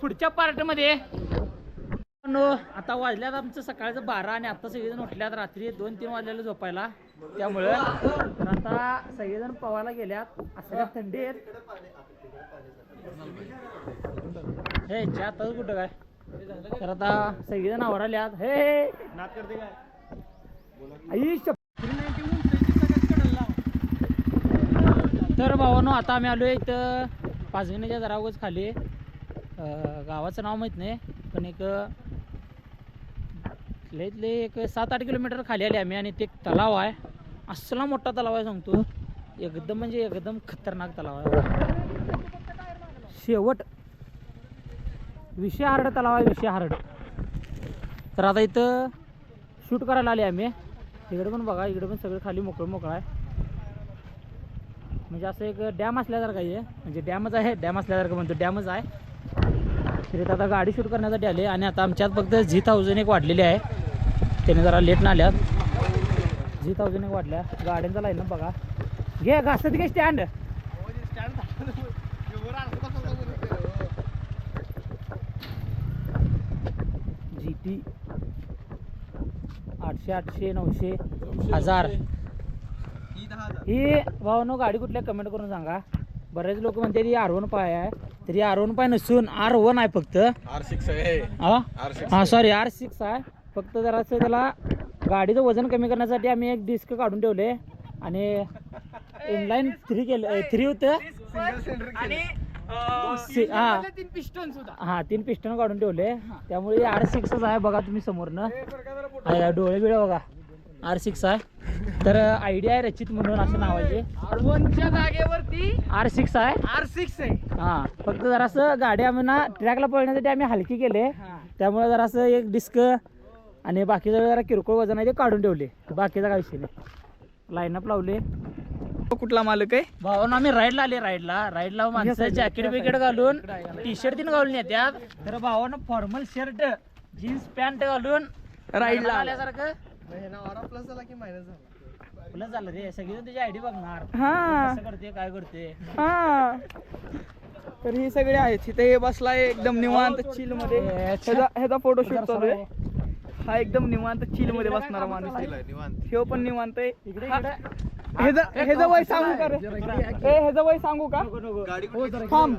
पुढच्या पार्टमध्ये. आता वाजल्यात आमचं सकाळचं 12 आणि आता सगळेजण उठल्यात रात्री 2-3 वाजलेलं झोपायला. त्यामुळं तर आता सगळेजण पवायला गेल्यात. असं थंडी आहेत. हे चहा तसं कुठं काय. तर आता सगळेजण आवराल्यात. हे नाद करते काय आई. तर भावानो आता आम्ही आलोय इथं पाचगणीच्या जरावच खाली. गावाचं नाव माहीत नाही पण एक लईतले एक 7-8 किलोमीटर खाली आले आम्ही. आणि ते तलाव आहे. असला मोठा तलाव आहे सांगतो. एकदम म्हणजे एकदम खतरनाक तलाव आहे. शेवट विषय हार्ड तलाव आहे. विषय हार्ड. तर आता इथं शूट करायला आले आम्ही. इकडे पण बघा. इकडे पण सगळं खाली मोकळं आहे. म्हणजे असं एक डॅम असल्यासारखं आहे. म्हणजे डॅमच आहे. डॅम असल्यासारखं म्हणतो. डॅमच आहे. तरी आता गाडी शूट करण्यासाठी आले. आणि आता आमच्यात फक्त G1000 एक वाढलेली आहे. त्याने जरा लेट ना आल्यात. G1000 एक वाढल्या. गाड्यांचा लाईन बघा. घे घासत घे स्टँड. GT 800 800 900 1000 ही भावानो गाडी कुठल्या कमेंट करून सांगा. बरेच लोक म्हणते ही R15 आहे. तरी R15 नसून R1 आहे फक्त. R6 आहे. हा सॉरी R6 आहे. फक्त जरासं त्याला गाडीचं वजन कमी करण्यासाठी आम्ही एक डिस्क काढून ठेवले. आणि इनलाईन 3 केलं. 3 होतं. हा 3 पिस्टन काढून ठेवले. त्यामुळे R6च आहे बघा तुम्ही समोरनं. डोळे बिळे बघा. R6 आहे. तर आयडिया आहे रचित म्हणून असं नावाचे. R1च्या जागेवरती R6 आहे. R6 आहे. हा फक्त जरासं गाडी आम्ही ना ट्रॅकला पळण्यासाठी आम्ही हलकी केले. त्यामुळे जरासं एक डिस्क आणि बाकीचं जरा किरकोळ वजन आहे ते काढून ठेवले. बाकीचा काय विषय नाही. लाईनअप लावले. कुठला मालक आहे भावानं आम्ही राईडला आले. राईडला माणसं जॅकेट बिकेट घालून टी-शर्ट तीन घालून येतात. तर भावानं फॉर्मल शर्ट जीन्स पॅन्ट घालून राईडला आल्यासारखं प्लस झालं रे. सगळेजण त्याची आयडी बघणार. कसं करते काय करते. तर हे सगळे आहेत इथे. हे बसलाय एकदम निवांत चिल मध्ये. ह्याचा फोटोशूट चालू आहे. हा एकदम निवांत चिल मध्ये बसणारा माणूस आहे. ह्यो पण निवांत आहे. ह्याचं वय सांगू का रे. ह्याचं वय सांगू का. थांब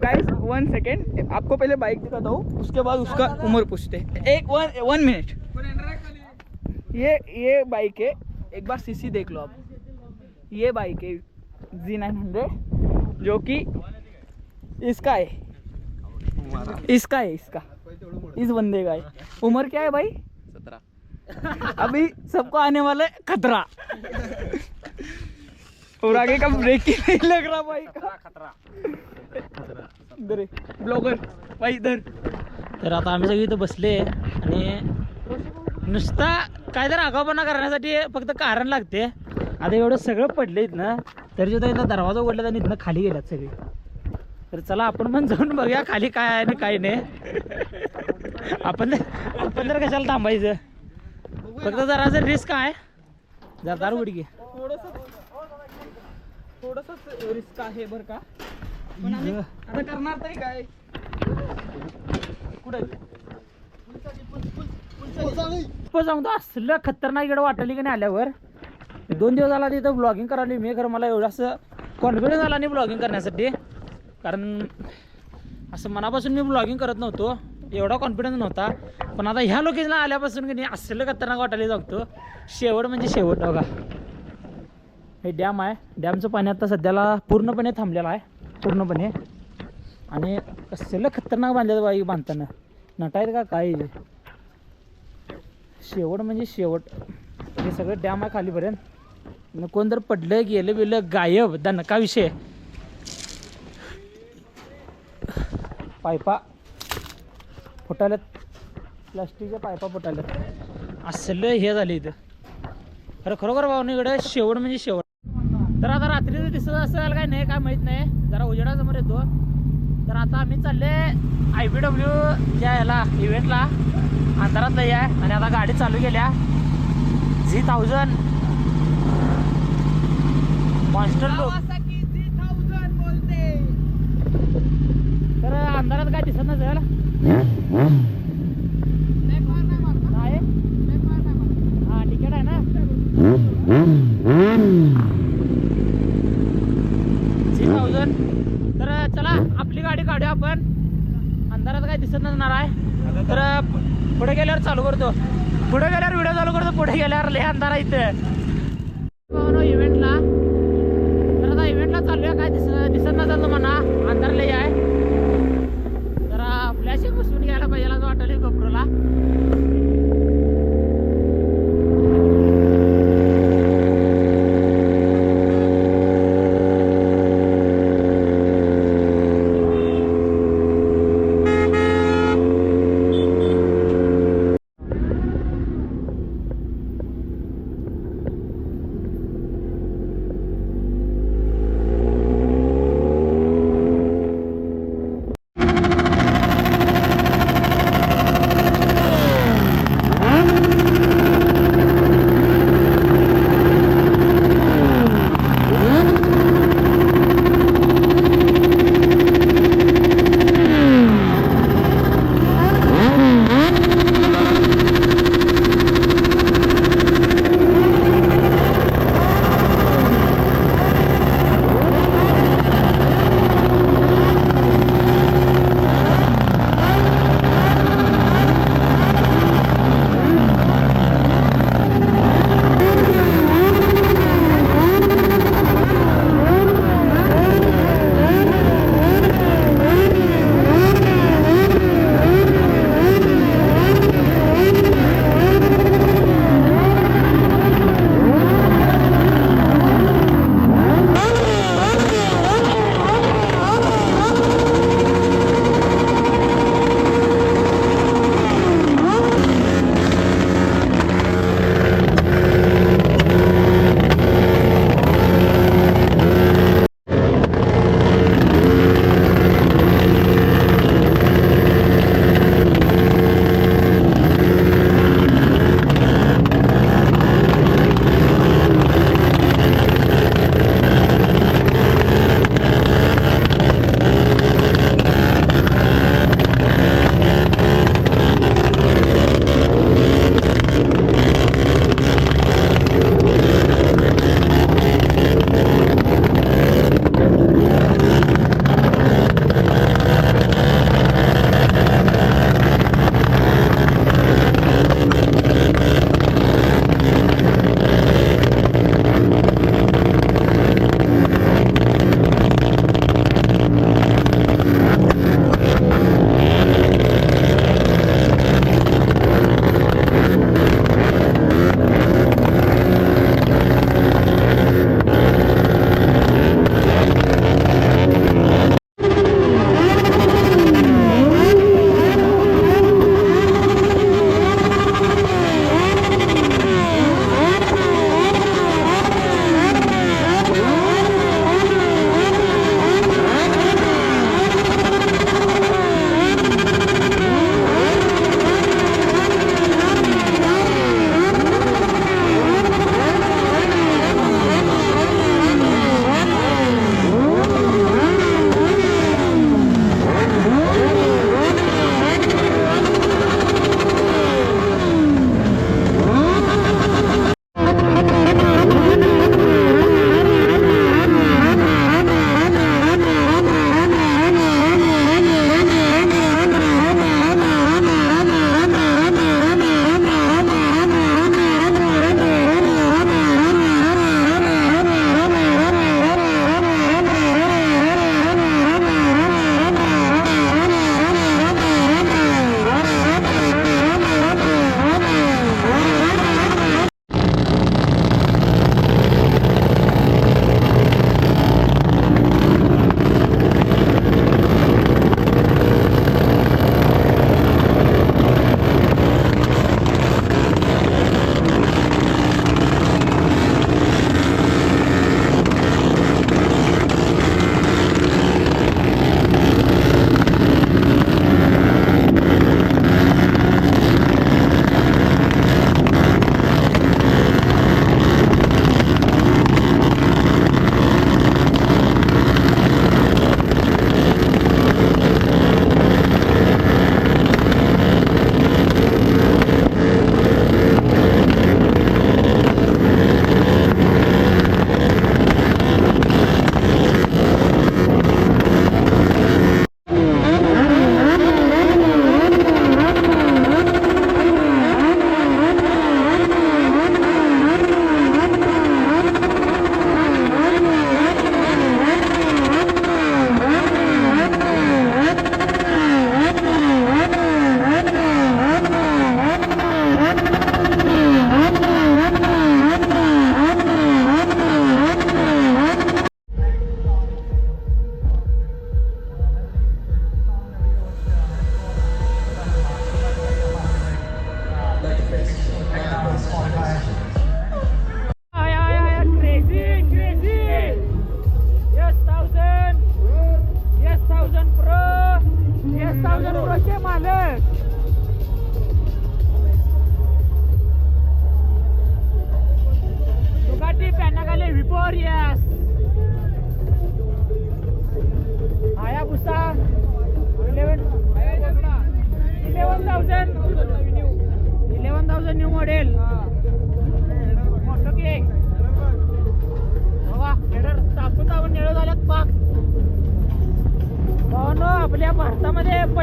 गाइस 1 सेकेंड. आपको पहले बाइक दिखाता हूँ उसके बाद उसका उम्र पूछते. 1 मिनट. ये बाइक है. एक बार सीसी देख लो आप. ये बाइक है G900 जो कि इसका है. इसका इस बंदे का है. उम्र क्या है भाई. 17. अभी सबको आने वाला है खतरा. और आगे का ब्रेक ही नहीं लग रहा भाई. खतरा इधर ब्लॉगर भाई इधर. तर आता आम्ही सगळे इथं बसले. आणि नुसता काय तर आगाऊपणा करण्यासाठी फक्त कारण लागते. आता एवढं सगळं पडले इथनं. तरी सुद्धा इथं दरवाजा उघडला आणि इथनं खाली गेल्यात सगळे. तर चला आपण पण जाऊन बघूया खाली काय आहे आणि काय नाही. आपण तर कशाला थांबायचं. फक्त जरा जर रिस्क आहे. जरा दार उडी घे. थोडंसं रिस्क आहे बरं का. पण आम्ही आता करणार तरी काय. सांगतो असलं खतरनाक इकडे वाटली की नाही आल्यावर. 2 दिवस झाला तिथं ब्लॉगिंग करायला मी. खरं मला एवढं असं कॉन्फिडन्स आला नाही ब्लॉगिंग करण्यासाठी. कारण असं मनापासून मी ब्लॉगिंग करत नव्हतो. एवढा कॉन्फिडन्स नव्हता. पण आता ह्या लोकेशनला आल्यापासून की नाही असलं खतरनाक वाटायला सांगतो. शेवट म्हणजे शेवट बघा. हे डॅम आहे. डॅमचं पाणी आता सध्याला पूर्णपणे थांबलेलं आहे. पूर्णपणे. आणि कसलं खतरनाक बांधलेलं बाई बांधताना. नटायत का काय. शेवट म्हणजे शेवट. हे सगळं डॅम आहे खालीपर्यंत. कोण जर पडलं गेलं बिलं गायब दणका विषय. पायपा फुटाल्यात. प्लास्टिकच्या पायपा फुटाल्यात. असलं हे झालं इथं. खरोखर भावना इकडे शेवट म्हणजे शेवट. तर आता रात्रीचं दिसत असेल काय नाही काय माहीत नाही. जरा उजेडासमोर येतो. तर आता आम्ही चालले IBW ज्या ह्याला इव्हेंटला. अंधारात नाही आहे. आणि आता गाडी चालू केल्या. G1000 मॉन्स्टर लोक. तर अंधारात काय दिसत नसेल. नाही हा तिकीट आहे ना 3000. तर चला आपली गाडी काढूया आपण. अंधारात काय दिसत नसणार आहे. तर पुढे गेल्यावर चालू करतो. पुढे गेल्यावर व्हिडिओ चालू करतो. पुढे गेल्यावर लय अंधार आहे इथं इव्हेंटला. तर आता इव्हेंटला चालूया. काय दिसत नसेल तुम्हाला अंधार लय आहे. जरा फ्लॅश बसवून घ्यायला पाहिजे असं वाटलं गोप्रोला.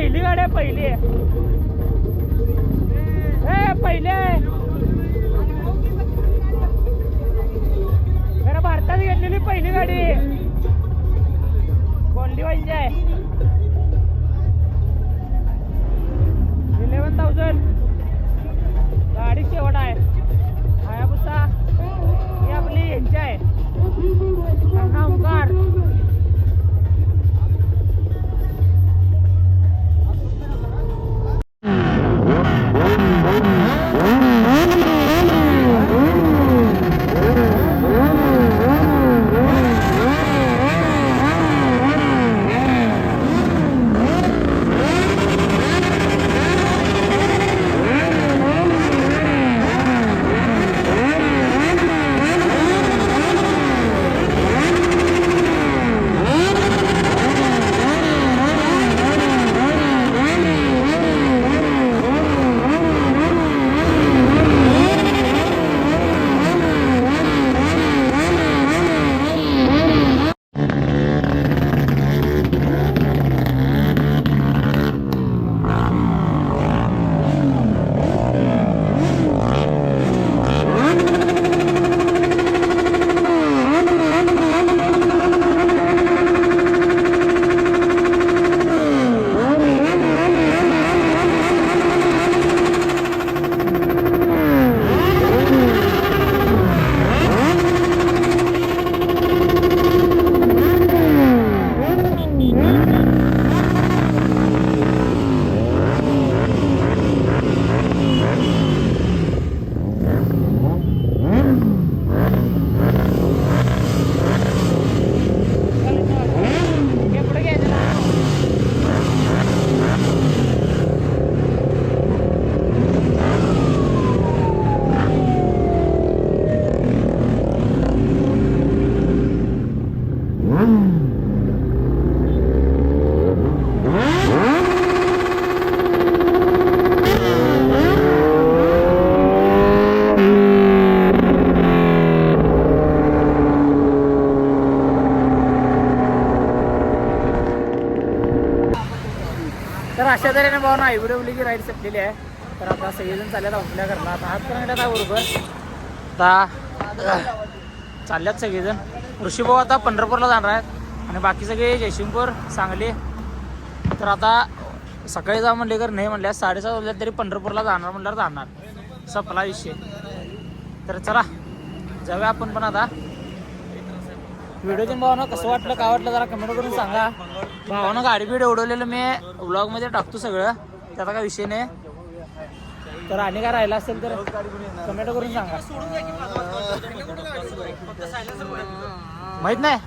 पहिली गाडी आहे पहिली. पहिले जरा भारतात घेतलेली पहिली गाडी गोल्डीवाईची आहे. 11,000 गाडी शेवट आहे. हायाबुसा ही आपली यांची आहे ओंकार. तर अशा तऱ्हेने भावना आयबीडब्ल्यूची राईड संपलेली आहे. तर आता सगळेजण चालल्यात आपल्या घरला. आता हात करून आहे बरोबर. आता चालल्यात सगळेजण. ऋषीभाऊ आता पंढरपूरला जाणार आहेत आणि बाकी सगळे जयसिंगपूर सांगली. तर आता सकाळी जा म्हणले तर नाही म्हणल्या 7:30 वाजल्यात तरी पंढरपूरला जाणार म्हणल्यावर जाणार. सपला विषय. तर चला जाऊया आपण पण आता. व्हिडिओतून भावानं कसं वाटलं काय वाटलं जरा कमेंट करून सांगा. भावानं गाडी बिड उडवलेलं मी व्लॉगमध्ये टाकतो सगळं, त्याचा काय विषय नाही. तर आणि काय राहिला असेल तर कमेंट करून सांगा. माहित नाही